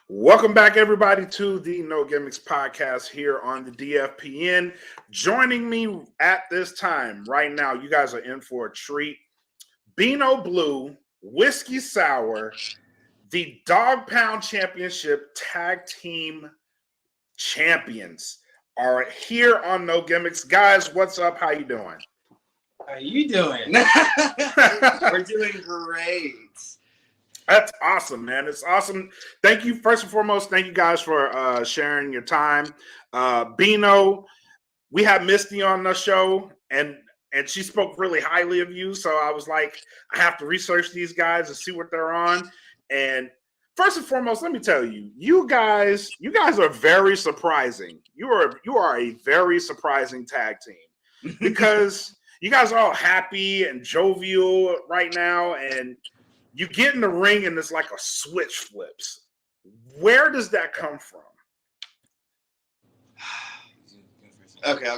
Welcome back, everybody, to the No Gimmicks podcast here on the DFPN. Joining me at this time right now, you guys are in for a treat. Beano Blue, Whiskey Sour, the Dog Pound Championship Tag Team Champions are here on No Gimmicks. Guys, what's up? How you doing? How you doing? We're doing great. That's awesome, man. It's awesome. Thank you. First and foremost, thank you guys for sharing your time. Beano, we had Misty on the show, and she spoke really highly of you. So I was like, I have to research these guys and see what they're on. And first and foremost, let me tell you, you guys are very surprising. You are a very surprising tag team because you guys are all happy and jovial right now, and you get in the ring and it's like a switch flips. Where does that come from? Okay.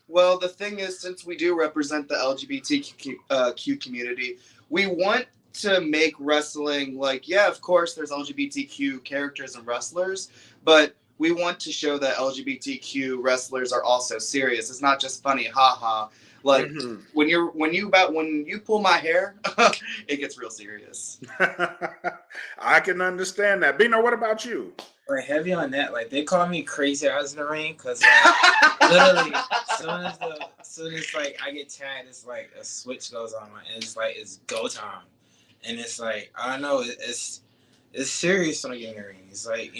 Well, the thing is, since we do represent the LGBTQ community, we want to make wrestling like, yeah, of course, there's LGBTQ characters and wrestlers, but we want to show that LGBTQ wrestlers are also serious. It's not just funny, haha. Like when you pull my hair, it gets real serious. I can understand that. Bino, what about you? Like heavy on that. Like they call me crazy eyes in the ring because literally, soon as like I get tagged, it's like a switch goes on, and it's like it's go time, and it's like I don't know, it's serious when I get in the ring. It's like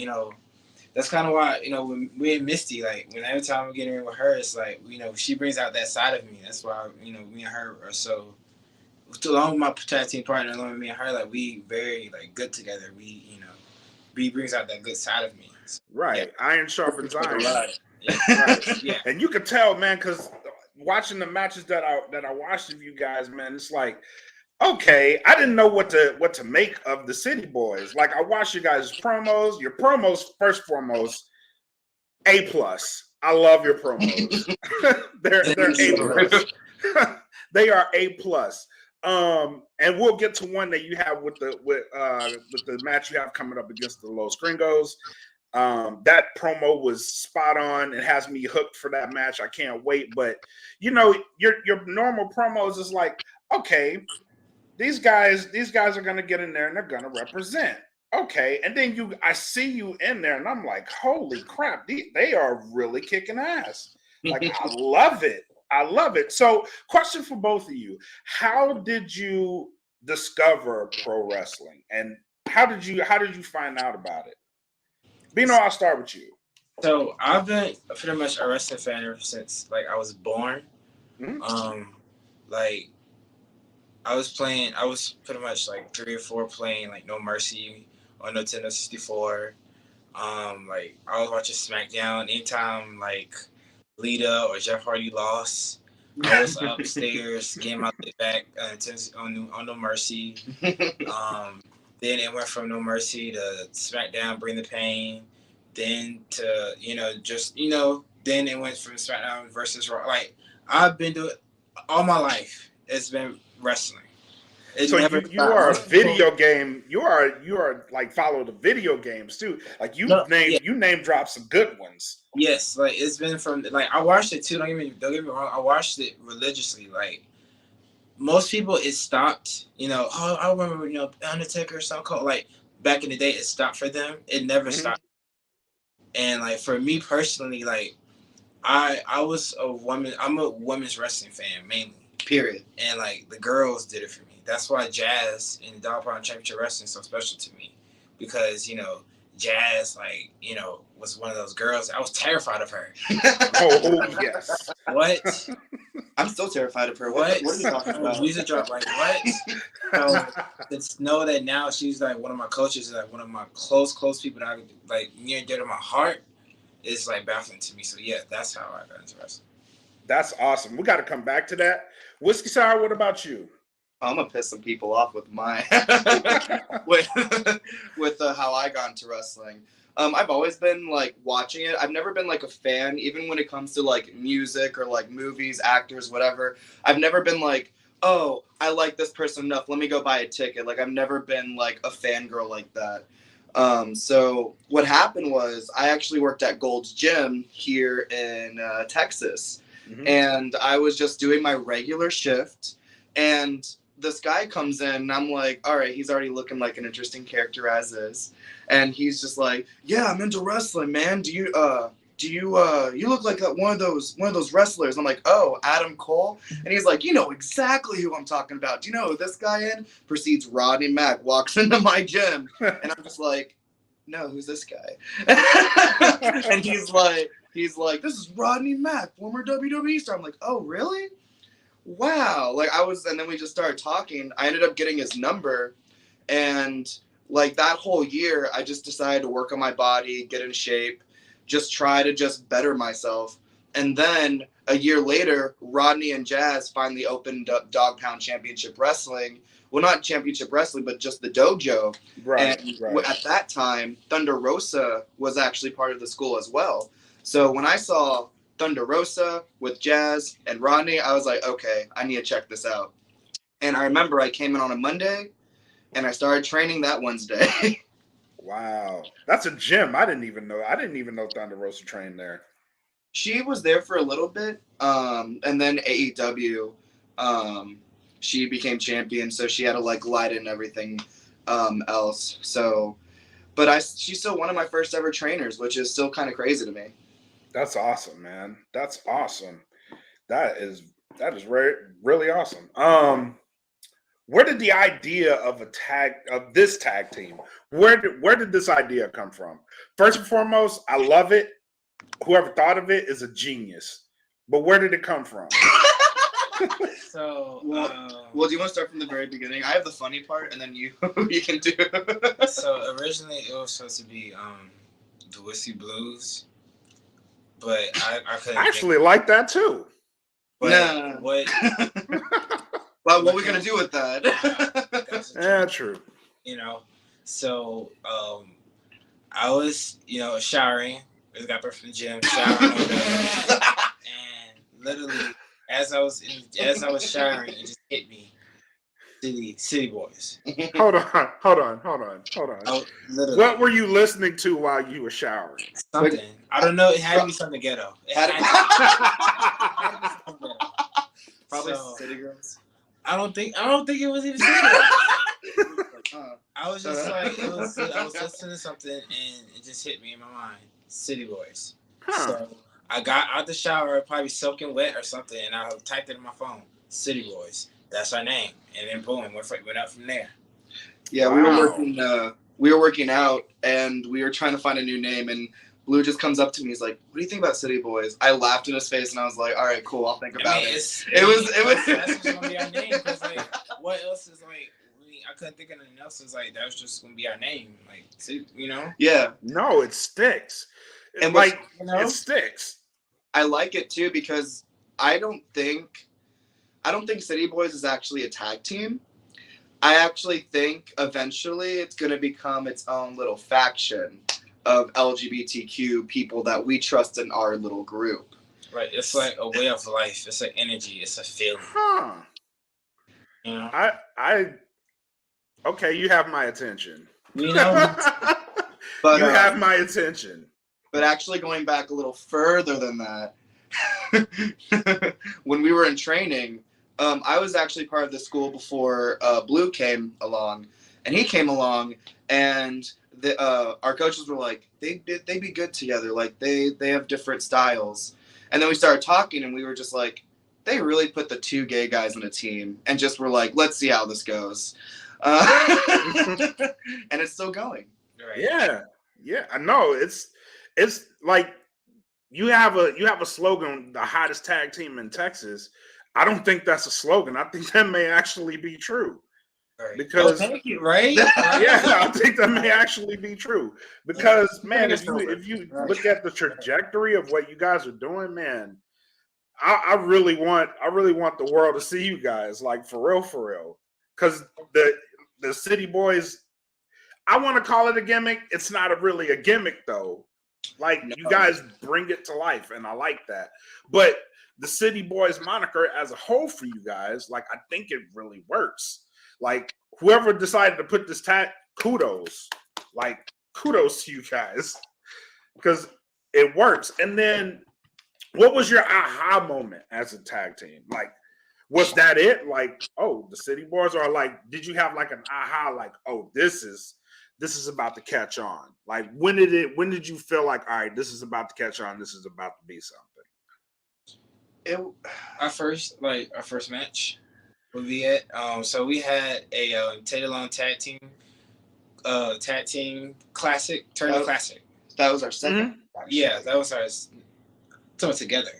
that's kind of why, when we and Misty, like, every time we get in with her, it's like, she brings out that side of me. That's why, me and her are so, along with my tag team partner, along with me and her, like, we very, like, good together. B brings out that good side of me. So, right. Yeah. Iron sharpens iron. Yeah. Right. Yeah. And you can tell, man, because watching the matches that I watched of you guys, man, it's like, okay, I didn't know what to make of the City Boys. Like I watched you guys' promos. Your promos, first and foremost, A+. I love your promos. they're A+. They are A+. And we'll get to one that you have with the match you have coming up against the Los Gringos. That promo was spot on. It has me hooked for that match. I can't wait. But your normal promos is like, okay, These guys are gonna get in there and they're gonna represent. Okay, and then I see you in there, and I'm like, holy crap, they are really kicking ass. Like I love it. So, question for both of you: how did you discover pro wrestling, and how did you find out about it? Bino, I'll start with you. So I've been pretty much a wrestling fan ever since like I was born. Mm-hmm. Like. I was pretty much like 3 or 4 playing like No Mercy on Nintendo 64. Like I was watching SmackDown anytime like Lita or Jeff Hardy lost. I was upstairs getting my back on No Mercy. Then it went from No Mercy to SmackDown, Bring the Pain. Then to then it went from SmackDown versus Raw. Like I've been doing all my life. It's been wrestling. So you are a video game. You are like follow the video games too. Like you name drop some good ones. Yes, like it's been from like I watched it too. Don't get me wrong. I watched it religiously. Like most people, it stopped. Oh, I remember Undertaker or something called like back in the day. It stopped for them. It never stopped. And like for me personally, like I was a woman. I'm a women's wrestling fan mainly. Period. And like the girls did it for me. That's why Jazz in the Dogg Pound Championship Wrestling is so special to me. Because, Jazz, like, was one of those girls. I was terrified of her. Oh yes. What? I'm still terrified of her. What are you talking about? Music drop, like, what? So, to know that now she's, like, one of my coaches, like, one of my close people that I, like, near and dear to my heart is, like, baffling to me. So, yeah, that's how I got into wrestling. That's awesome. We got to come back to that. Whiskey Sour, what about you? I'm gonna piss some people off with my with how I got into wrestling. I've always been like watching it. I've never been like a fan, even when it comes to like music or like movies, actors, whatever. I've never been like, oh, I like this person enough. Let me go buy a ticket. Like, I've never been like a fangirl like that. So what happened was I actually worked at Gold's Gym here in Texas, and I was just doing my regular shift, and this guy comes in, and I'm like, all right, he's already looking like an interesting character as is, and he's just like, yeah, I'm into wrestling, man. Do you you look like one of those wrestlers? I'm like, oh, Adam Cole. And he's like, you know exactly who I'm talking about. Do you know who this guy is? Proceeds Rodney Mack walks into my gym, and I'm just like, no, who's this guy? And he's like, this is Rodney Mack, former WWE star. I'm like, oh, really? Wow. Like, and then we just started talking. I ended up getting his number, and like that whole year, I just decided to work on my body, get in shape, just try to just better myself. And then a year later, Rodney and Jazz finally opened up Dog Pound Championship Wrestling. Well, not Championship Wrestling, but just the dojo. Right. And at that time, Thunder Rosa was actually part of the school as well. So when I saw Thunder Rosa with Jazz and Rodney, I was like, okay, I need to check this out. And I remember I came in on a Monday, and I started training that Wednesday. Wow, that's a gym. I didn't even know Thunder Rosa trained there. She was there for a little bit, and then AEW, she became champion, so she had to like light in everything else. So, but she's still one of my first ever trainers, which is still kind of crazy to me. That's awesome, man. That's awesome. That is really awesome. Where did the idea of this tag team? Where did this idea come from? First and foremost, I love it. Whoever thought of it is a genius. But where did it come from? So, well, do you want to start from the very beginning? I have the funny part, and then you can do. So originally it was supposed to be the Whiskey Blues, but I couldn't. I actually like that too. But nah. What? Well, what are we gonna do with that? Yeah, true. You know, so I was showering. I got back from the gym, showering, and literally as I was showering, it just hit me. City Boys. Hold on. Oh, What were you listening to while you were showering? Something. I don't know. It had to be something ghetto. Probably So, City Girls. I don't think it was even City Girls. I was just like, I was listening to something and it just hit me in my mind. City Boys. Huh. So I got out the shower, probably soaking wet or something, and I typed it in my phone. City Boys. That's our name. And then boom, went up from there. Yeah, Wow. we were working out, and we were trying to find a new name, and Blue just comes up to me. He's like, "What do you think about City Boys?" I laughed in his face, and I was like, "All right, cool. It. It was. That's just gonna be our name. Cause like, what else is like? I couldn't think of anything else. Is like that was just gonna be our name. Like, Yeah. No, it sticks. And like it sticks. I like it too because I don't think City Boys is actually a tag team. I actually think eventually it's going to become its own little faction of LGBTQ people that we trust in our little group. Right. It's like a way of life. It's an energy. It's a feeling. Huh. You know? Okay, you have my attention. You know? But you have my attention. But actually going back a little further than that, when we were in training, I was actually part of the school before Blue came along, and he came along, and our coaches were like, they'd be good together, like they have different styles, and then we started talking, and we were just like, they really put the two gay guys in a team, and just were like, let's see how this goes, and it's still going. Right. Yeah. I know it's like you have a slogan, the hottest tag team in Texas. I don't think that's a slogan. I think that may actually be true. Right. Because thank you, right? Yeah, I think that may actually be true. Because man, if you look at the trajectory of what you guys are doing, man, I really want the world to see you guys, like for real. Because the City Boys, I want to call it a gimmick. It's not really a gimmick though. Like you guys bring it to life, and I like that. But the City Boys moniker as a whole for you guys, like I think it really works. Like whoever decided to put this tag, kudos. Like kudos to you guys. Because it works. And then what was your aha moment as a tag team? Like, was that it? Like, oh, the City Boys, or like, did you have like an aha, like, oh, this is about to catch on? Like, when did you feel like, all right, this is about to catch on, this is about to be something? Our first match would be it. So we had a Taylor tag team classic, tournament classic. That was our second. Mm-hmm. Yeah, that was our together.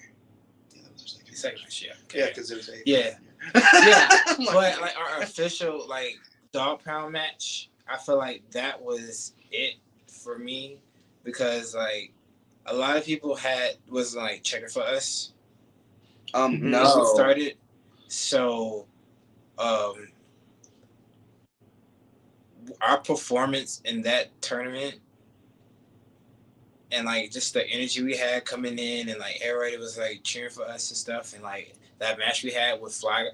Yeah, that was our second match. Yeah, because it was 8. Yeah. Yeah. But like our official like dog pound match, I feel like that was it for me because like a lot of people was like checking for us. No. We started. So our performance in that tournament and like just the energy we had coming in and like everybody was like cheering for us and stuff and like that match we had with Fly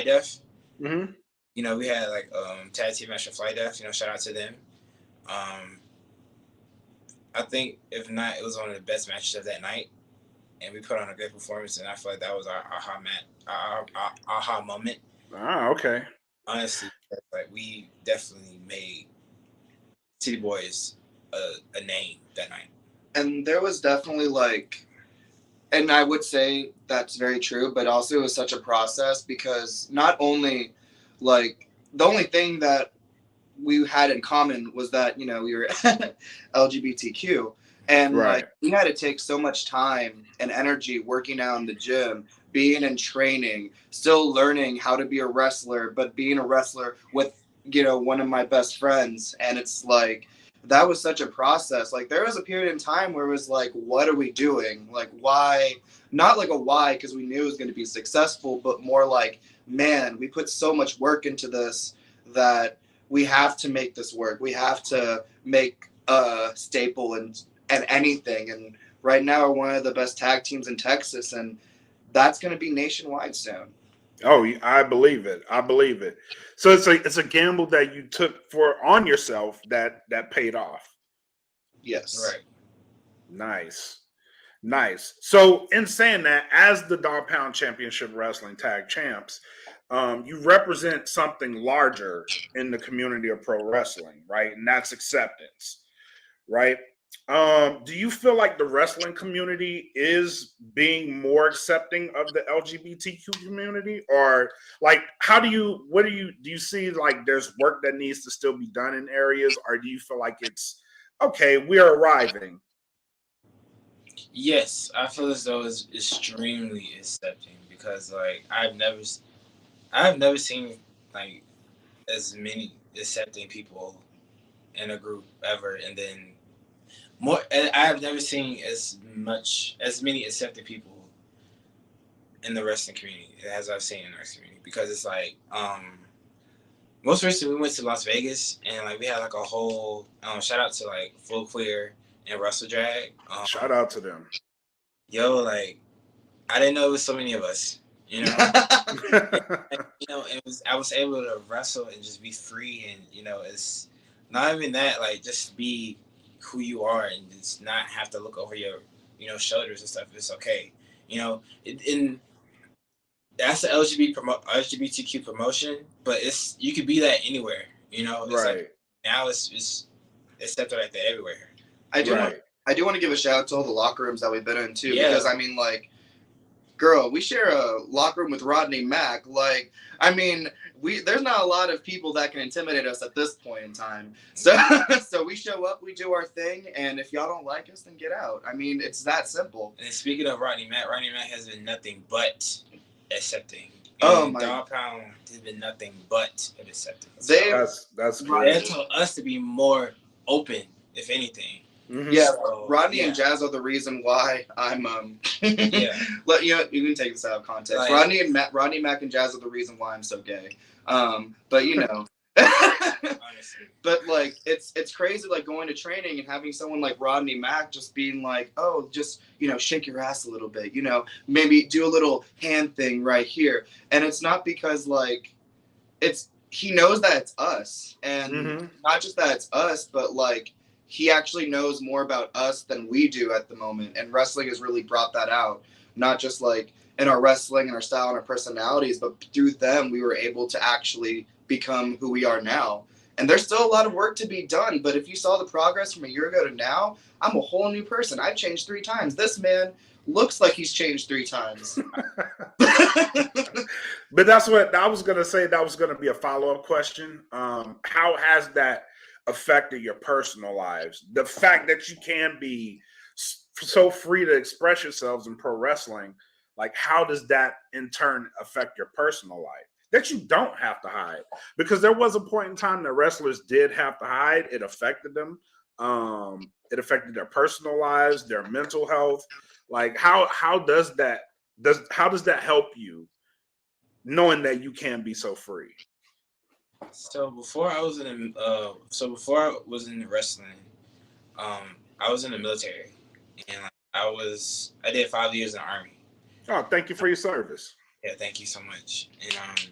Def. Mm-hmm. You know, we had like tag team match with Fly Def, you know, shout out to them. I think if not, it was one of the best matches of that night. And we put on a good performance, and I feel like that was our aha moment. Ah, okay. Honestly, like we definitely made City Boys a name that night. And there was definitely like, and I would say that's very true, but also it was such a process because not only like the only thing that we had in common was that, you know, we were LGBTQ. And like we had to take so much time and energy working out in the gym, being in training, still learning how to be a wrestler, but being a wrestler with, you know, one of my best friends. And it's like, that was such a process. Like there was a period in time where it was like, what are we doing? Like why? Not like a why, because we knew it was going to be successful, but more like, man, we put so much work into this that we have to make this work. We have to make a staple and anything. And right now we're one of the best tag teams in Texas, and that's going to be nationwide soon. Oh, I believe it. I believe it. So it's a gamble that you took on yourself that paid off. Yes. Right. Nice. So in saying that, as the Dog Pound Championship Wrestling Tag Champs, you represent something larger in the community of pro wrestling, right? And that's acceptance, right? Do you feel like the wrestling community is being more accepting of the LGBTQ community, or like do you see like there's work that needs to still be done in areas, or do you feel like it's okay, we are arriving? Yes, I feel as though it's extremely accepting because like I've never seen like as many accepting people in a group ever, and then I have never seen as many accepting people in the wrestling community as I've seen in the wrestling community because it's like most recently we went to Las Vegas and like we had like a whole shout out to like Full Queer and Russell Drag. Shout out to them. Yo, like I didn't know it was so many of us, you know. And, you know, I was able to wrestle and just be free, and you know, it's not even that, like just be who you are and just not have to look over your, you know, shoulders and stuff. It's okay, you know. That's the LGBTQ promotion, but you could be that anywhere, you know. It's like now it's accepted like that everywhere. I do want to give a shout out to all the locker rooms that we've been in too, because I mean, like, girl, we share a locker room with Rodney Mack. Like, I mean, there's not a lot of people that can intimidate us at this point in time. So we show up, we do our thing, and if y'all don't like us, then get out. I mean, it's that simple. And speaking of Rodney Mack has been nothing but accepting. My Dog Pound has been nothing but accepting. That's great. They told us to be more open, if anything. Mm-hmm. Yeah, so, Rodney and Jazz are the reason why I'm yeah. Let you can take this out of context. Like, Rodney Mack and Jazz are the reason why I'm so gay. But you know. But like it's crazy like going to training and having someone like Rodney Mack just being like, oh, just shake your ass a little bit, maybe do a little hand thing right here. And it's not because like he knows that it's us, and not just that it's us, but like he actually knows more about us than we do at the moment. And wrestling has really brought that out, not just like in our wrestling and our style and our personalities, but through them we were able to actually become who we are now. And there's still a lot of work to be done, but if you saw the progress from a year ago to now, I'm a whole new person. I've changed 3 times. This man looks like he's changed 3 times. But that's what I was going to say. That was going to be a follow-up question. How has that affected your personal lives? The fact that you can be so free to express yourselves in pro wrestling, like how does that in turn affect your personal life? That you don't have to hide, because there was a point in time that wrestlers did have to hide. It affected them. It affected their personal lives, their mental health. Like how does that help you, knowing that you can be so free? So before I was in wrestling, I was in the military, and I did 5 years in the Army. Oh, thank you for your service. Yeah, thank you so much. And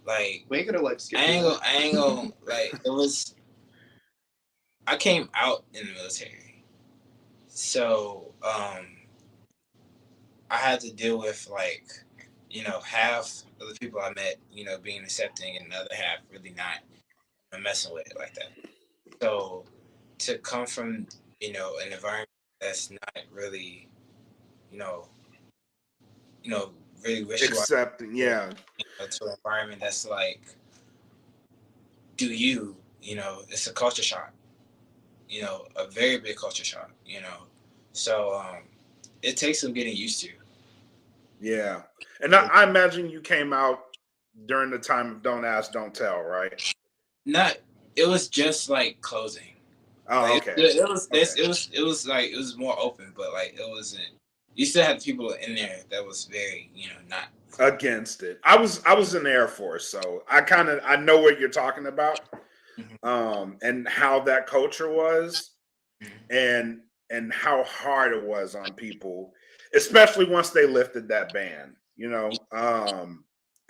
like we ain't gonna like skip I ain't gonna like it was. I came out in the military, so I had to deal with like half of the people I met being accepting, and the other half really not messing with it like that. So to come from an environment that's not really really accepting, yeah, to an environment that's like, it's a culture shock, a very big culture shock, so it takes some getting used to. Yeah. And I imagine you came out during the time of Don't Ask, Don't Tell, right? It was just like closing. Oh, like, okay. It was like it was more open, but like it wasn't. You still had people in there that was very, not against it. I was in the Air Force, so I know what you're talking about, and how that culture was, and how hard it was on people, especially once they lifted that ban,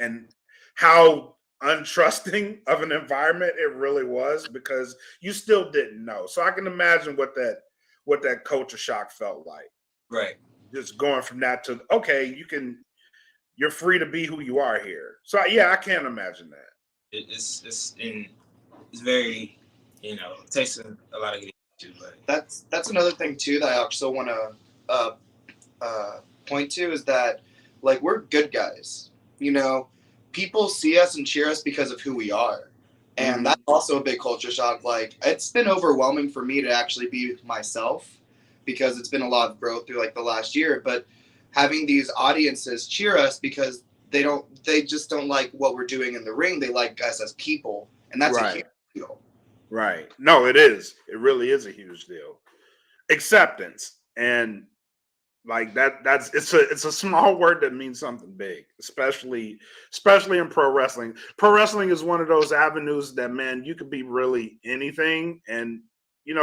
and how untrusting of an environment it really was, because you still didn't know. So I can imagine what that culture shock felt like. Right. Just going from that to, okay, you're free to be who you are here. So yeah, I can't imagine that. It's very, it takes a lot of getting to. But that's another thing too that I also want to point to is that like we're good guys. People see us and cheer us because of who we are, and that's also a big culture shock. Like it's been overwhelming for me to actually be myself, because it's been a lot of growth through like the last year. But having these audiences cheer us because they just don't like what we're doing in the ring. They like us as people, and that's a huge deal. Right. No, it is. It really is a huge deal. Acceptance, and like it's a small word that means something big, especially in pro wrestling. Pro wrestling is one of those avenues that, man, you could be really anything, and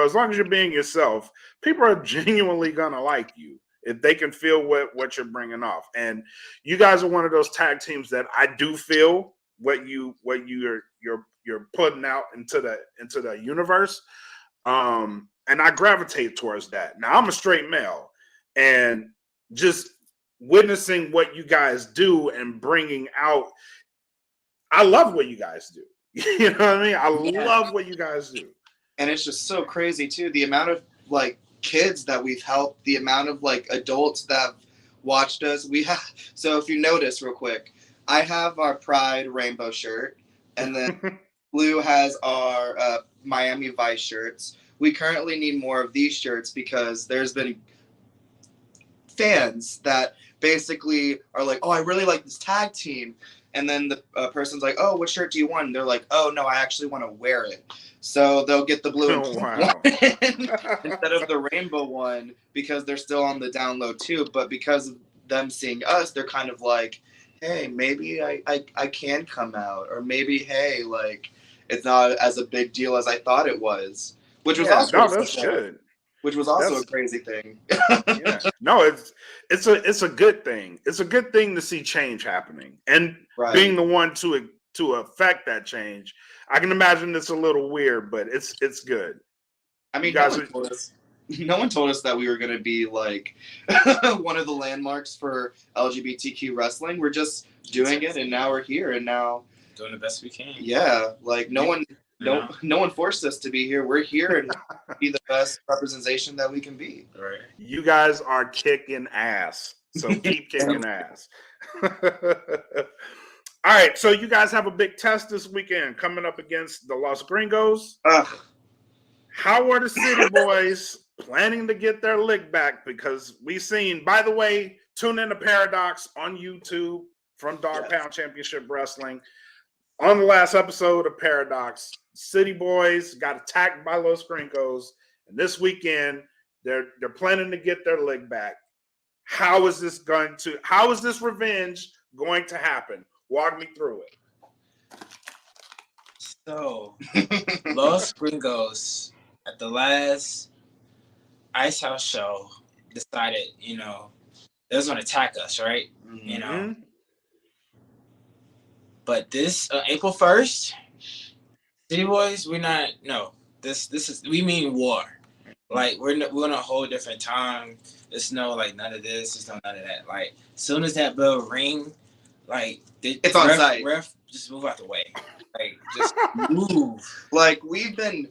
as long as you're being yourself, people are genuinely gonna like you if they can feel what you're bringing off. And you guys are one of those tag teams that I do feel what you're putting out into the universe, and I gravitate towards that. Now I'm a straight male, and just witnessing what you guys do and bringing out, I love what you guys do. You know what I mean? I love what you guys do. And it's just so crazy too, the amount of like kids that we've helped, the amount of like adults that have watched us. So if you notice real quick, I have our Pride rainbow shirt, and then Blue has our Miami Vice shirts. We currently need more of these shirts because there's been fans that basically are like, oh, I really like this tag team. And then the person's like, oh, what shirt do you want? And they're like, oh, no, I actually want to wear it. So they'll get the blue and one instead of the rainbow one, because they're still on the down low too. But because of them seeing us, they're kind of like, hey, maybe I can come out, or maybe, hey, like, it's not as a big deal as I thought it was, which was Yeah, also no, that's good. which was also That's- a crazy thing. Yeah, no, it's a good thing. It's a good thing to see change happening and Right. being the one to affect that change. I can imagine it's a little weird, but it's good. I mean, You guys no one told us that we were going to be like one of the landmarks for LGBTQ wrestling. We're just doing it, and now we're here, and now Doing the best we can. yeah, like no one forced us to be here. We're here and be the best representation that we can be. Right. You guys are kicking ass, so keep kicking ass. All right, so you guys have a big test this weekend coming up against the Los Gringos. Ugh. How are the City Boys planning to get their lick back? Because we've seen, by the way, tune in to Paradox on YouTube from Dogg Pound Championship Wrestling. On the last episode of Paradox, City Boys got attacked by Los Gringos, and this weekend they're planning to get their lick back. How is this revenge going to happen? Walk me through it. So, Los Gringos at the last Ice House show decided, they was going to attack us, right? Mm-hmm. But this April 1st, City Boys, we mean war. Like we're in a whole different time. There's no like none of this. There's no none of that. Like as soon as that bell ring, like it's on site. Ref, just move out the way. Like just move. Like we've been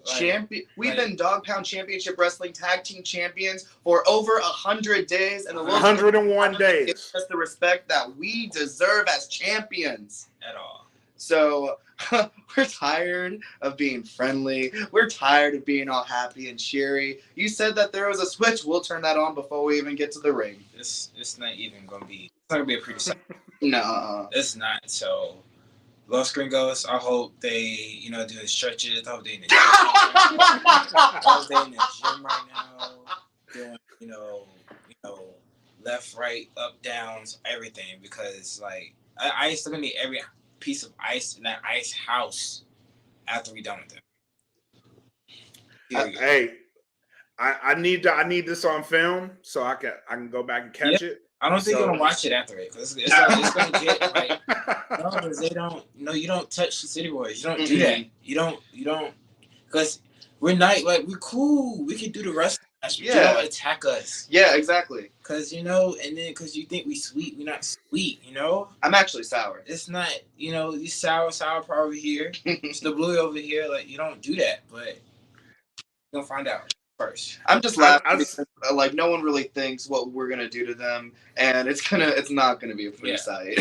Dogg Pound Championship Wrestling Tag Team Champions for over 100 days, and the 101 days. Gives us the respect that we deserve as champions. At all. So we're tired of being friendly. We're tired of being all happy and cheery. You said that there was a switch. We'll turn that on before we even get to the ring. It's not even gonna be. It's not gonna be a pretty sight. No, it's not. So. Los Gringos, I hope they, do the stretches. I hope they in the gym. I hope they in the gym right now, doing, left, right, up, downs, everything. Because like, I still gonna need every piece of ice in that ice house after we done with them. Hey, I need this on film so I can go back and catch it. I don't think they're gonna watch it after it because it's gonna get like because they don't. You don't touch the City Boys. You don't do that. You don't because we're not like we're cool. We can do the rest. You don't attack us. Yeah, exactly. Because and then because you think we sweet, we're not sweet. I'm actually sour. It's not. You sour part over here. It's the blue over here. Like you don't do that, but you're gonna find out. First. I'm just laughing because, like no one really thinks what we're gonna do to them, and it's not gonna be a pretty sight.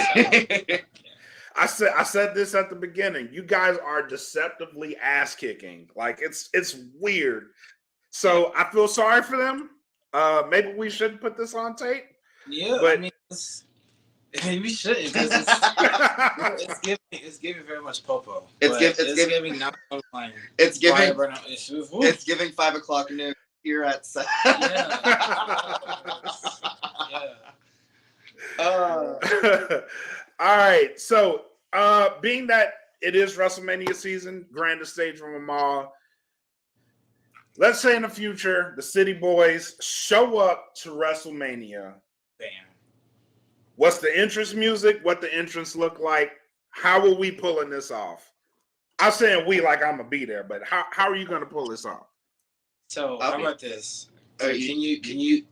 I said this at the beginning. You guys are deceptively ass kicking. Like it's weird. So I feel sorry for them. Maybe we should put this on tape. Yeah, but I mean, we shouldn't because it's giving very much popo. It's giving not online. It's giving 5 o'clock noon here at 7. All right. So being that it is WrestleMania season, grandest stage from them all. Let's say in the future the City Boys show up to WrestleMania. Bam. What's the entrance music? What the entrance look like? How are we pulling this off? I'm saying we like I'm gonna be there, but how are you gonna pull this off? So how about this? Can we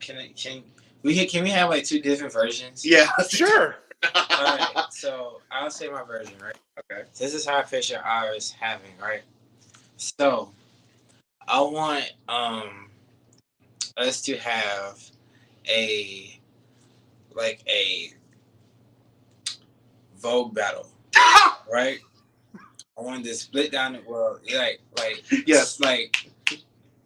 have like 2 different versions? Yeah, sure. All right. So I'll say my version, right? Okay. So this is how I picture ours having, right? So I want us to have a Vogue battle, right? I wanted to split down the world, like yes, like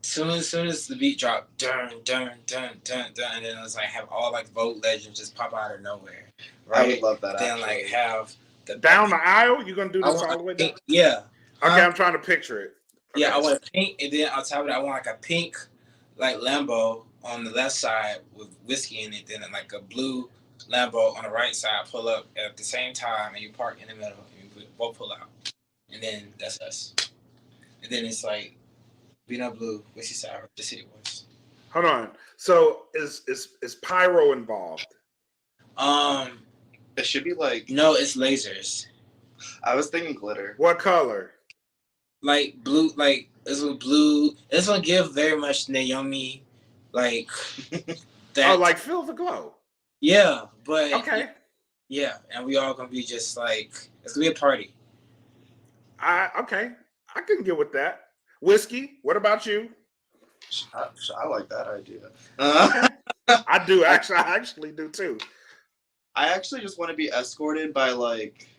soon as the beat dropped, dun dun dun dun dun, and then it was like have all like Vogue legends just pop out of nowhere, right? I would love that. Then like have the down the aisle. You gonna do this all the way down? Yeah. Okay, I'm trying to picture it. Okay. Yeah, I want a pink, and then on top of it, I want like a pink, like Lambo on the left side with whiskey in it, then like a blue Lambo on the right side pull up at the same time, and you park in the middle, and you both pull out, and then that's us. and then it's like Beano Blue, Whiskey Sour, the City Boys. Hold on. So is pyro involved? It should be like. No, it's lasers. I was thinking glitter. What color? Like blue, like it's with blue. It's gonna give very much Naomi, like that. Oh, like Feel the Glow. Yeah, but okay. Yeah, and we all gonna be just like it's gonna be a party. Okay, I can get with that. Whiskey. What about you? I like that idea. I do actually. I actually do too. I actually just want to be escorted by like.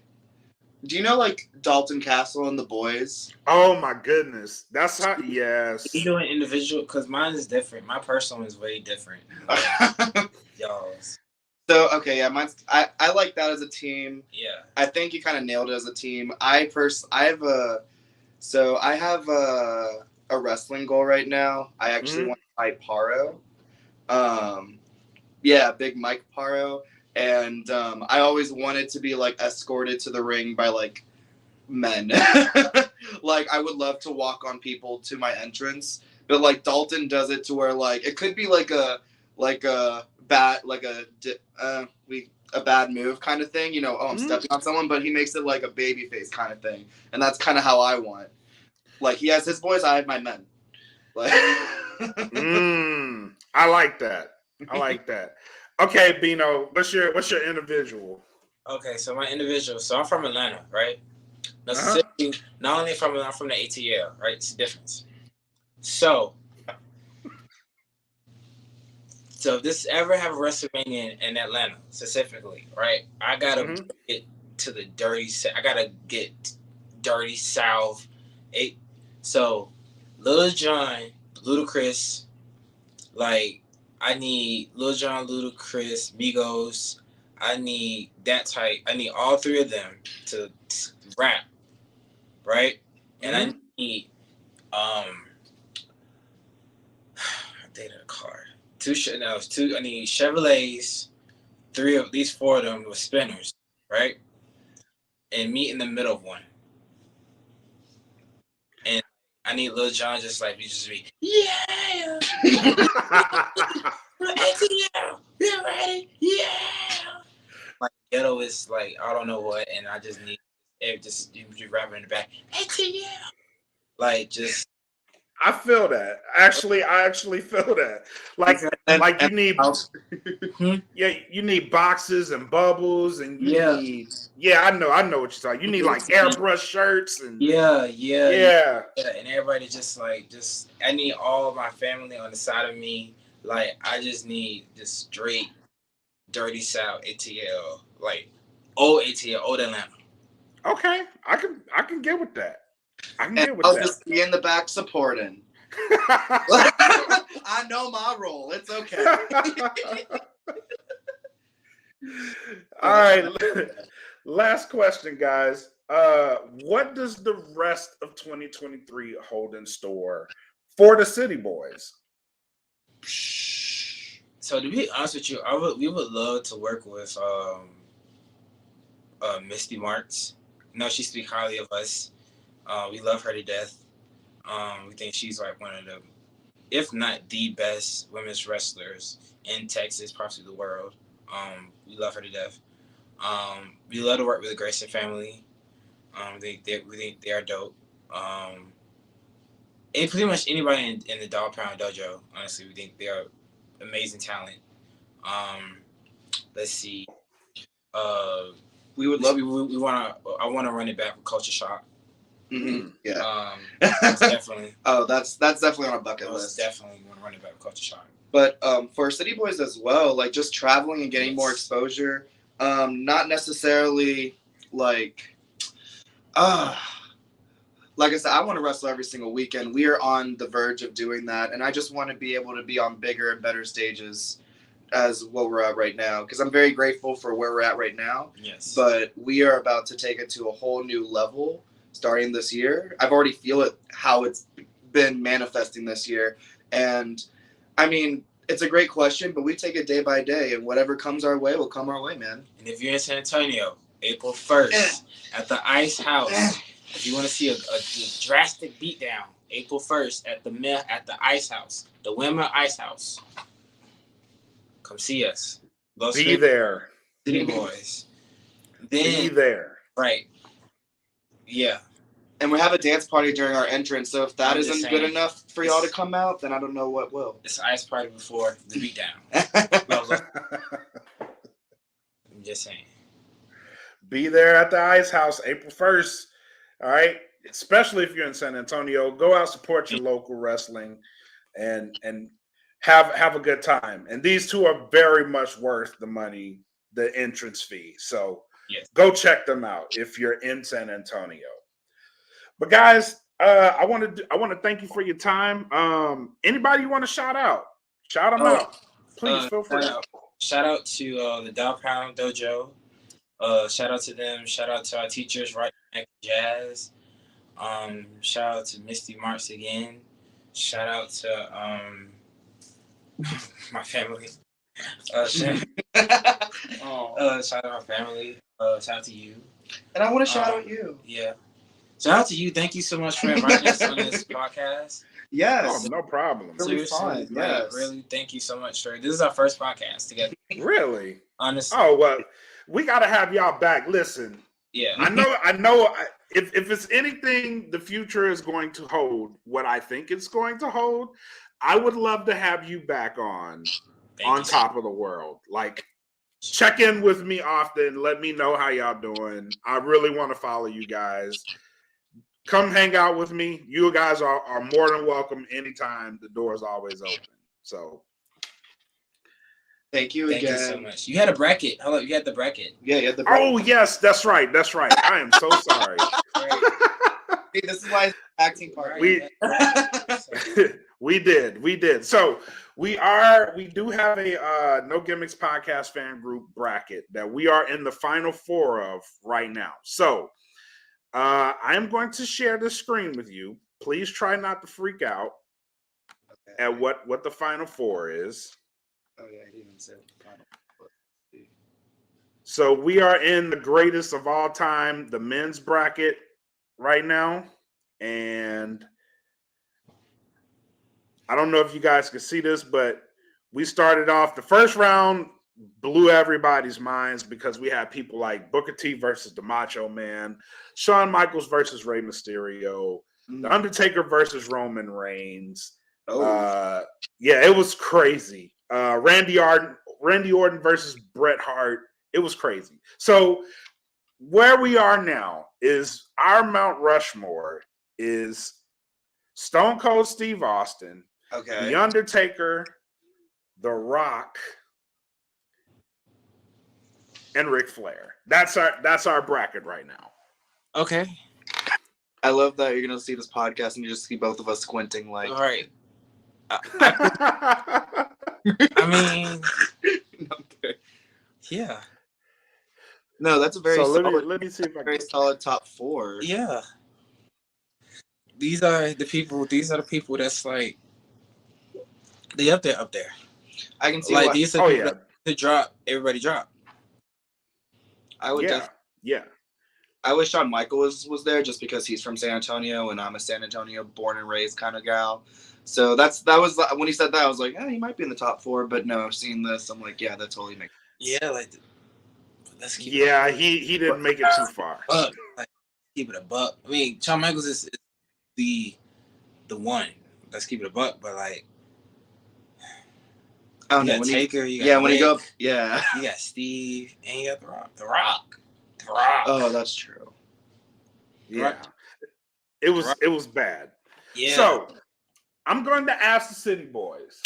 Do you know like Dalton Castle and the Boys? Oh my goodness, that's how. Yes. You doing individual? Because mine is different. My personal is way different. Y'all's. So okay, yeah, mine's. I like that as a team. Yeah. I think you kind of nailed it as a team. I have a wrestling goal right now. I actually want to fight Paro. Yeah, big Mike Paro. And I always wanted to be like escorted to the ring by like men. Like I would love to walk on people to my entrance, but like Dalton does it to where like it could be like a bad move kind of thing. You know, I'm stepping on someone, but he makes it like a baby face kind of thing, and that's kind of how I want. Like he has his boys, I have my men. Like, I like that. I like that. Okay, Bino, what's your individual? Okay, so my individual. So I'm from Atlanta, right? Not only I'm from the ATL, right? It's a difference. So if this ever have a WrestleMania in Atlanta specifically, right? I gotta get to the dirty. I gotta get dirty South. So Lil Jon, Ludacris, like. I need Lil Jon, Ludacris, Migos. I need that type. I need all three of them to rap, right? And I need I dated a car. Two. I need Chevrolets. At least four of them with spinners, right? And meet in the middle of one. And I need Lil Jon just be yeah. ATL, you ready? Yeah. Like ghetto is like I don't know what, and I just need you rapping in the back. ATL. Like just. I feel that. I actually feel that. Like you need. You need boxes and bubbles and you need. Yeah, I know what you're talking. You need like airbrush shirts and. Yeah. And everybody just I need all my family on the side of me. Like I just need this straight dirty South ATL, like old ATL, old Atlanta. Okay, I can get with that. I'll just be in the back supporting. I know my role. It's okay. All right. Last question, guys. What does the rest of 2023 hold in store for the City Boys? So to be honest with you, we would love to work with Misty Marks. She speaks highly of us. We love her to death. We think she's like one of the, if not the best women's wrestlers in Texas, possibly the world. We love her to death. We love to work with the Grayson family. We think they are dope. And pretty much anybody in the Dog Pound Dojo, honestly, we think they are amazing talent. Let's see. We would love. I want to run it back with Culture Shock. Mm-hmm. Yeah. Definitely. Oh, that's definitely on our bucket list. Definitely want to run it back with Culture Shock. But for City Boys as well, like just traveling and getting more exposure. Not necessarily like I said, I want to wrestle every single weekend. We are on the verge of doing that, and I just want to be able to be on bigger and better stages as what we're at right now, because I'm very grateful for where we're at right now. Yes. But we are about to take it to a whole new level starting this year. I've already feel it, how it's been manifesting this year. And, I mean, it's a great question, but we take it day by day, and whatever comes our way will come our way, man. And if you're in San Antonio, April 1st at the Ice House, If you want to see a drastic beatdown, April 1st at the Ice House, the Women Ice House. Come see us. Be there. City Boys. Be there. Right. Yeah. And we have a dance party during our entrance, so if that isn't good enough for y'all to come out, then I don't know what will. It's an ice party before the beatdown. I'm just saying. Be there at the Ice House April 1st. All right. Especially if you're in San Antonio. Go out, support your local wrestling and have a good time. And these two are very much worth the money, the entrance fee. So go check them out if you're in San Antonio. But guys, I want to thank you for your time. Anybody you want to shout out? Shout them out. Please feel free. Shout out to the Dog Pound Dojo. Shout out to them. Shout out to our teachers, right? Jazz. Shout out to Misty Marks again. Shout out to my family. Shout out to my family. Shout out to you. And I want to shout out you. Yeah. Shout out to you. Thank you so much for inviting us on this podcast. Yes. Oh, no problem. Seriously, fun. Yes. Really, thank you so much for this is our first podcast together. Really? Honestly. Oh, well, we got to have y'all back. Listen. Yeah. I know if it's anything the future is going to hold, what I think it's going to hold, I would love to have you back on Top of the World. Like, check in with me often. Let me know how y'all doing. I really want to follow you guys. Come hang out with me. You guys are more than welcome anytime. The door is always open. So thank you again. Thank you so much. You had a bracket. Hold up, you had the bracket. Yeah, you had the bracket. Oh, yes, that's right. I am so sorry. See, this is why it's acting part. We did. So we do have a No Gimmicks podcast fan group bracket that we are in the final four of right now. So I am going to share the screen with you. Please try not to freak out at what the final four is. Oh yeah, I didn't even say the final four. So we are in the greatest of all time, the men's bracket right now. And I don't know if you guys can see this, but we started off the first round, blew everybody's minds because we had people like Booker T versus the Macho Man, Shawn Michaels versus Rey Mysterio, The Undertaker versus Roman Reigns. Yeah, it was crazy. Randy Orton versus Bret Hart. It was crazy. So where we are now is our Mount Rushmore is Stone Cold Steve Austin, The Undertaker, The Rock, and Ric Flair. That's our bracket right now. Okay. I love that you're gonna see this podcast and you just see both of us squinting like. All right. I mean, yeah. No, that's a very solid, let me see if I very solid top four. Yeah. These are the people that's like they up there. I can see like why. These are people that drop. Everybody drop. I would I wish Shawn Michaels was there just because he's from San Antonio and I'm a San Antonio born and raised kind of gal. So that was when he said that I was like, he might be in the top four, but no, seeing this, I'm like, yeah, that totally makes sense. Yeah, like let's keep it. He didn't make it too far. Keep it a buck. I mean, Shawn Michaels is the one. Let's keep it a buck, but like I don't know. When Taker, you got when Rick, you go, you got Steve, and you got The Rock. Oh, that's true. Yeah, it was bad. Yeah. So I'm going to ask the City Boys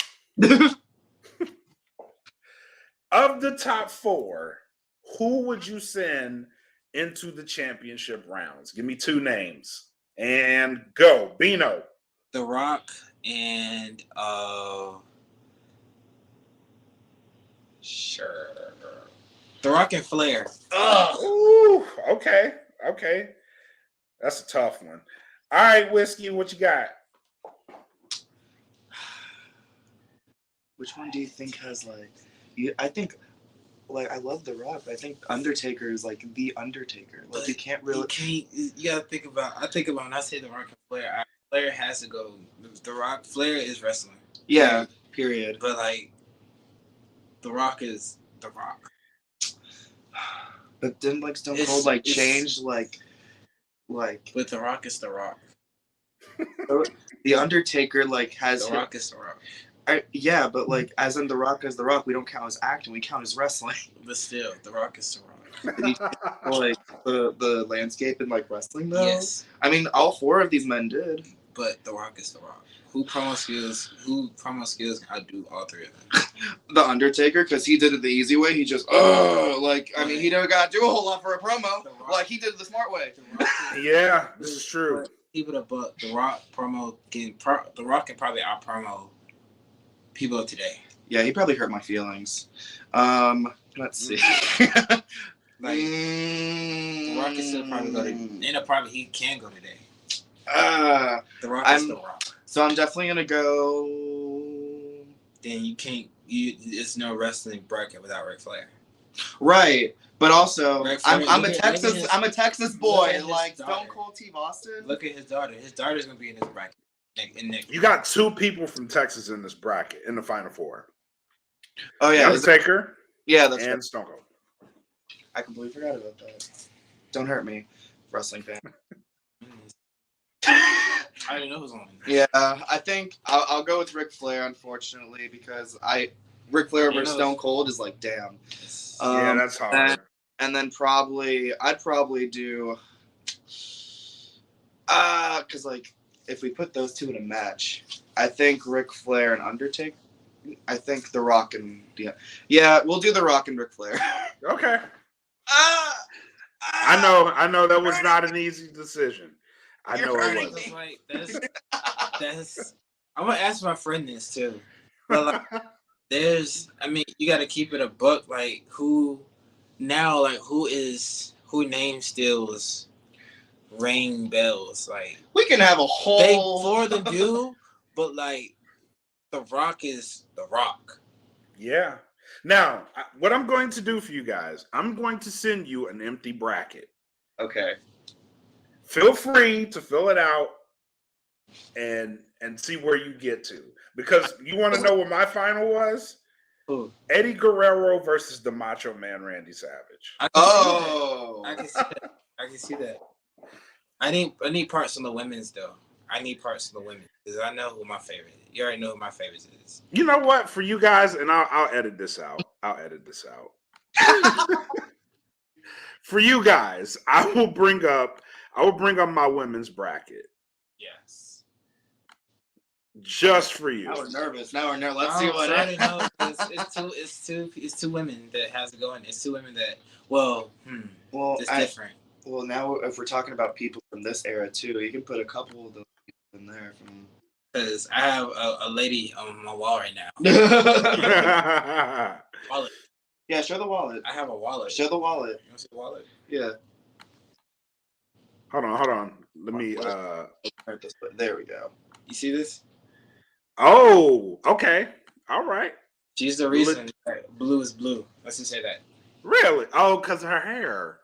of the top four, who would you send into the championship rounds? Give me two names and go. Bino. The Rock and sure. The Rock and Flair. Ooh, okay. That's a tough one. All right, Whiskey, what you got? Which one do you think has like? I think like I love The Rock. I think Undertaker is like the Undertaker. Like But you can't really. You gotta think about. I think about when I say The Rock and Flair. Flair has to go. The Rock, Flair is wrestling. Yeah. Period. But like, The Rock is The Rock. But didn't like Stone Cold change like. But The Rock is The Rock. The Undertaker has. The Rock is The Rock. Yeah, but as in The Rock as The Rock, we don't count as acting. We count as wrestling. But still, The Rock is The Rock. Did he the landscape in wrestling though? Yes. I mean, all 4 of these men did. But The Rock is The Rock. Who promo skills can outdo all 3 of them? The Undertaker, because he did it the easy way. He just, I mean, he don't got to do a whole lot for a promo. He did it the smart way. Yeah, this is true. People but The Rock The Rock can probably out promo people of today. Yeah, he probably hurt my feelings. Let's see. The Rock can still probably go to. He can go today. The Rock is The Rock. So I'm definitely gonna go. Then you can't. It's no wrestling bracket without Ric Flair. Right, but also I'm a Texas boy. Like Stone Cold Steve Austin. Look at his daughter. His daughter's gonna be in this bracket. You got 2 people from Texas in this bracket in the Final 4. Oh yeah, Undertaker. Yeah, that's and Stone Cold. I completely forgot about that. Don't hurt me, wrestling fan. I didn't know who was on. Yeah, I think I'll go with Ric Flair, unfortunately, because Ric Flair over Stone Cold is damn. Yeah, that's hard. And then I'd probably do, because if we put those 2 in a match, I think Ric Flair and Undertaker. I think The Rock and we'll do The Rock and Ric Flair. Okay. I know that was not an easy decision. I know it wasn't. That's. I'm gonna ask my friend this too. But you got to keep it a buck. Who name steals ring bells? We can have a whole. 4 of them do, but The Rock is The Rock. Yeah. Now, what I'm going to do for you guys, I'm going to send you an empty bracket. Okay. Feel free to fill it out and see where you get to. Because you want to know what my final was? Who? Eddie Guerrero versus the Macho Man Randy Savage. I can see that. I need parts on the women's though. I need parts on the women because I know who my favorite is. You already know who my favorite is. You know what? For you guys, and I'll edit this out. For you guys, I will bring up my women's bracket. Yes. Just for you. Now we're nervous. Let's see what it's two women that has to go in. It's 2 women that it's different. Well, now if we're talking about people from this era too, you can put a couple of those people in there from. Because I have a lady on my wall right now. Wallet. Yeah, show the wallet. I have a wallet. Show the wallet. You want to see the wallet? Yeah. Hold on. Let me. There we go. You see this? Oh, okay. All right. She's the reason that blue is blue. Let's just say that. Really? Oh, because of her hair.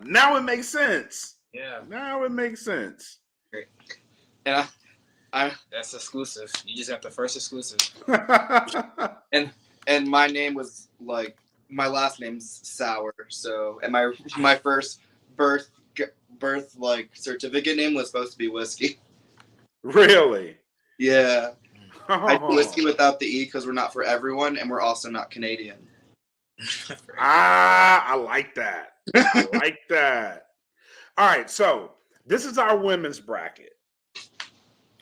Now it makes sense. Yeah. Now it makes sense. Great. Yeah. That's exclusive. You just got the first exclusive. and my name was my last name's Sour, so and my first birth certificate name was supposed to be Whiskey. Really? Yeah. I do Whiskey without the E because we're not for everyone, and we're also not Canadian. I like that. I like that. All right, so this is our women's bracket,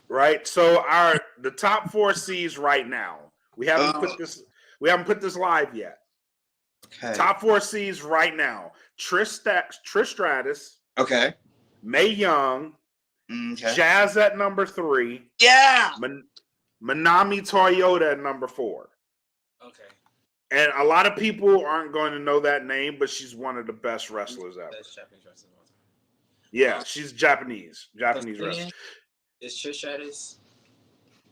right? So the top 4 seeds right now. We haven't put this live yet. Okay. Top 4 seeds right now: Trish Stratus. Okay. Mae Young. Okay. Jazz at number 3. Yeah. Manami Toyota at number 4. Okay. And a lot of people aren't going to know that name, but she's one of the best wrestlers ever. Best Japanese wrestler of all time. Yeah, she's Japanese wrestler. Is Trish Stratus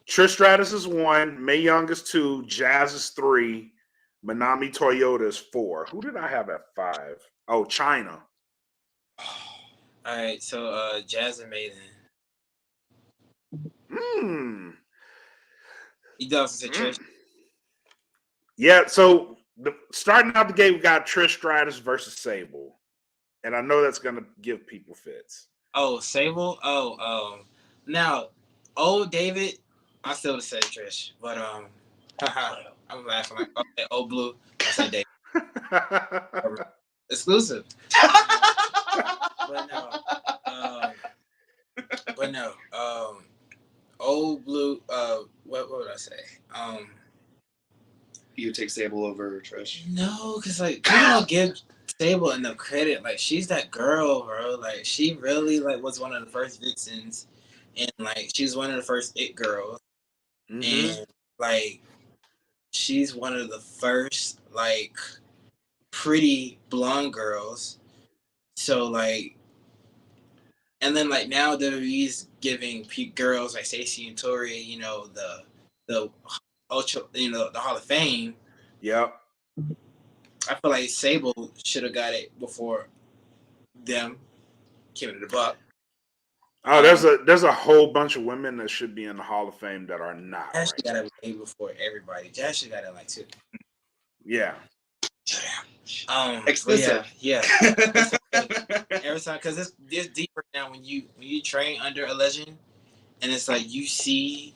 Trish Stratus is 1, Mae Young is 2, Jazz is 3, Manami Toyota is 4. Who did I have at 5? Oh, China. All right, so Jazz and Maiden. You don't say Trish. Yeah, so starting out the gate, we got Trish Stratus versus Sable. And I know that's going to give people fits. Oh, Sable? Now, old David, I still would say Trish. But, I'm laughing like, okay, old Blue, I said David. Exclusive. But no, old Blue, what would I say? You take Sable over Trish? No, because, like, people don't give Sable enough credit. Like, she's that girl, bro. Like, she really, like, was one of the first vixens. And, like, she's one of the first it girls. Mm-hmm. And, like, she's one of the first, like, pretty blonde girls. So, like, and then, like, now WWE's giving girls like Stacey and Tori, you know, the ultra, you know, the Hall of Fame. Yep. I feel like Sable should have got it before them came to the buck. Oh, there's a whole bunch of women that should be in the Hall of Fame that are not. Ashley got it way before everybody. Ashley got it like 2. Yeah. Exclusive. Yeah. Every time, because it's deeper now when you train under a legend, and it's like you see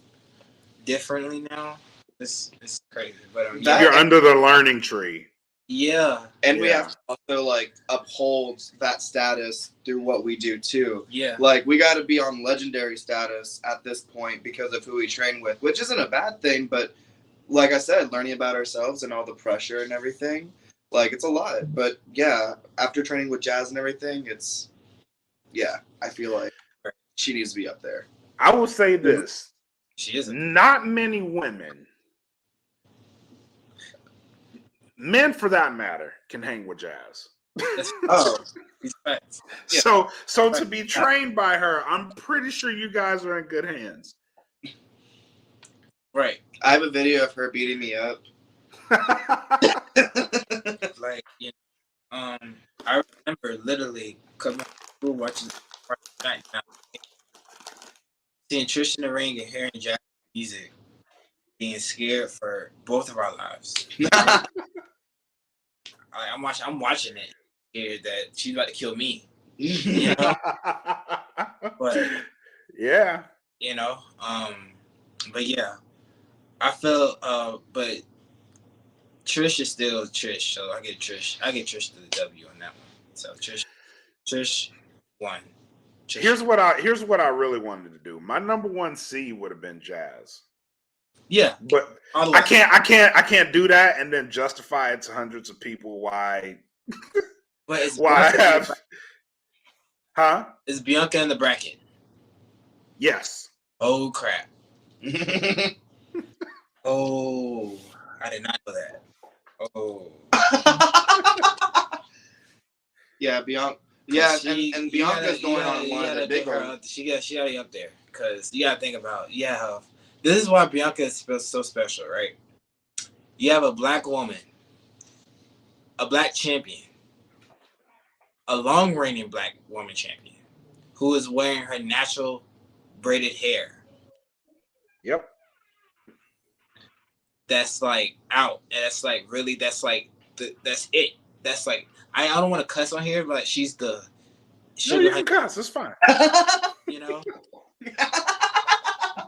differently now. It's crazy, but you're under the learning tree. Yeah, and we have to also like uphold that status through what we do too. Yeah, like we got to be on legendary status at this point because of who we train with, which isn't a bad thing. But like I said, learning about ourselves and all the pressure and everything, like it's a lot. But yeah, after training with Jazz and everything, I feel like she needs to be up there. I will say this: she isn't. Not many women. Men, for that matter, can hang with Jazz. Oh, respect. Yeah. So to be trained by her, I'm pretty sure you guys are in good hands. Right. I have a video of her beating me up. Like, you know, I remember literally coming to school watching SmackDown, seeing Trish in the ring and hearing Jazz music, being scared for both of our lives. I'm watching it, scared that she's about to kill me. You know? But yeah, you know, but yeah, I feel, but Trish is still Trish, so I get Trish to the W on that one. So Trish won. Trish. Here's what I really wanted to do. My number 1 seed would have been Jazz. Yeah, but I can't do that and then justify it to hundreds of people why. But it's why I have? Huh? Is Bianca in the bracket? Yes. Oh crap! Oh, I did not know that. Oh. Yeah, Bianca. Yeah, and Bianca's going on one of the big ones. She gotta be up there because you gotta think about this is why Bianca is so special, right? You have a black woman, a black champion, a long-reigning black woman champion, who is wearing her natural braided hair. Yep. That's like out, and that's like really, that's like that's it. That's like I don't want to cuss on here, but she's the. No, you can cuss. It's fine. You know.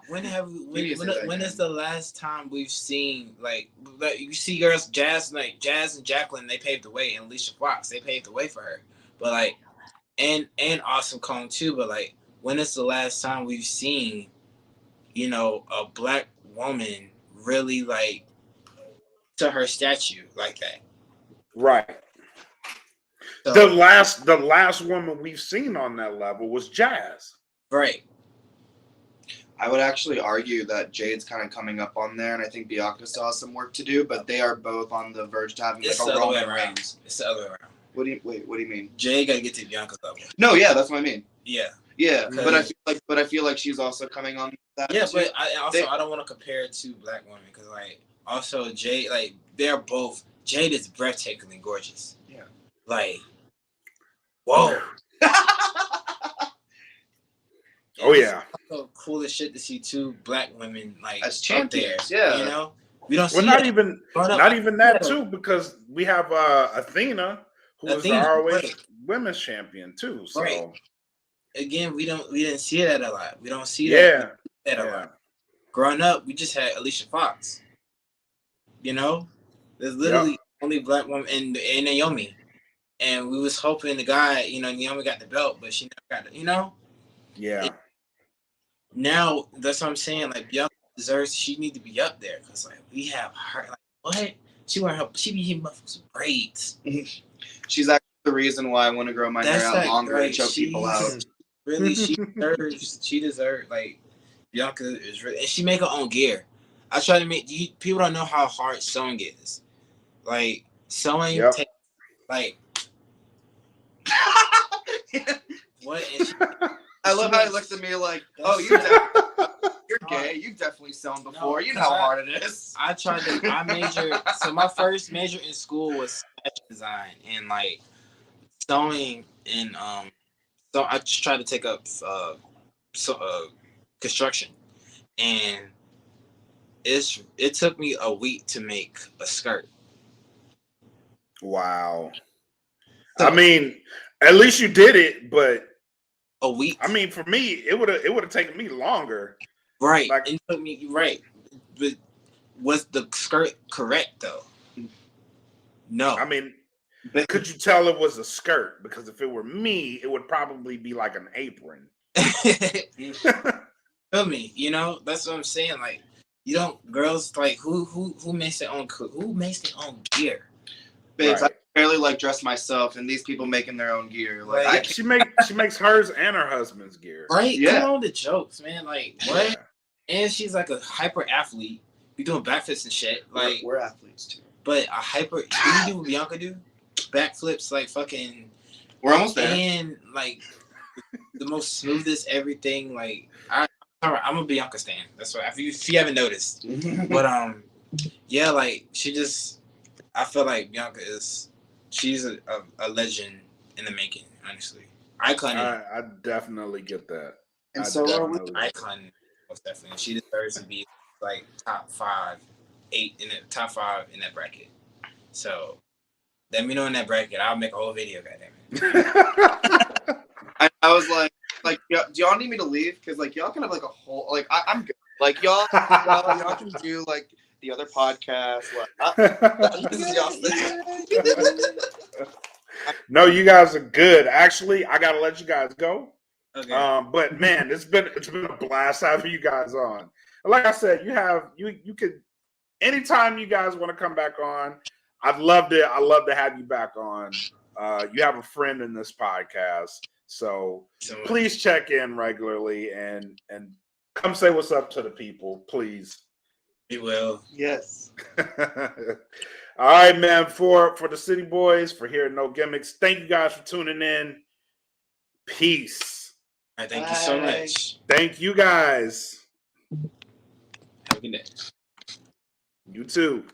When is the last time we've seen like you see girls Jazz and Jacqueline, they paved the way, and Alicia Fox, they paved the way for her, but like and Awesome Kong too, but like when is the last time we've seen, you know, a black woman really like to her statue like that? Right. So, the last woman we've seen on that level was Jazz. Right. I would actually argue that Jade's kind of coming up on there, and I think Bianca still has some work to do, but they are both on the verge to having like a Roman Reigns. It's the other way around. What do you mean? Jade got to get to Bianca's level. No, yeah, that's what I mean. Yeah. Yeah, Because- but I feel like she's also coming on that. Yeah, too. but I don't want to compare it to black women because like also Jade, like they're both. Jade is breathtakingly gorgeous. Yeah. Like, whoa. Oh yeah. So cool as shit to see two black women like As up there. champions, yeah. You know, we don't see Well, not that. even Growing up, not even that yeah. too, because we have Athena, who is the Athena, ROH right. women's champion too. So Right. Again, we didn't see that a lot. We don't see yeah, that a lot. Growing up, we just had Alicia Fox. You know, there's literally only black woman and Naomi, and we was hoping the guy, you know, Naomi got the belt, but she never got it. You know. yeah. Now that's what I'm saying. Like Bianca deserves. She need to be up there because like we have her. Like what? She be hitting motherfuckers with braids. She's actually the reason why I want to grow my hair out longer and choke people out. Really, she deserves. She deserves. Like Bianca is really, and she make her own gear. I try to make people don't know how hard sewing is. Like sewing, takes, like what? And I love how he looks at me like, "Oh, you're gay. You've definitely sewn before. No, you know how hard it is." I majored. So my first major in school was fashion design and like sewing and So I just tried to take up construction, and it took me a week to make a skirt. Wow. I mean, at least you did it, but A week. I mean, for me, it would have taken me longer. Right. Like, It took me right. But was the skirt correct though? No. I mean, could you tell it was a skirt? Because if it were me, it would probably be like an apron. Feel me? You know, that's what I'm saying. Like, you don't girls like who makes their own gear? Babes, Right. I barely like dress myself, and these people making their own gear. Like, Right. She makes hers and her husband's gear. Right? Yeah. Come on, the jokes, man. Like what? Yeah. And she's like a hyper athlete. Be doing backflips and shit. Like, we're athletes too. but a hyper. What do you do what Bianca do? Backflips, like fucking. We're almost there. And like the most smoothest everything. Like I'm a Bianca stan. That's what. If you haven't noticed, but yeah, like she just. I feel like Bianca she's a legend in the making. Honestly, icon. I definitely get that. And so are we. Icon, most definitely. She deserves to be like top 5 in that bracket. So let me know in that bracket. I'll make a whole video. Goddamn it. I was like, do y'all need me to leave? Because like y'all can have like a whole like I'm good. Like y'all can do like the other podcast. This is y'all's thing. No, you guys are good. Actually, I gotta let you guys go. Okay. But man, it's been a blast having you guys on. Like I said, you could anytime you guys want to come back on, I'd love to have you back on. You have a friend in this podcast, so please check in regularly and come say what's up to the people, please. We will. Yes. All right, man. For the City Boys, for here at No Gimmicks, thank you guys for tuning in. Peace. All right, thank you so much. Thank you guys. Have a good day. You too.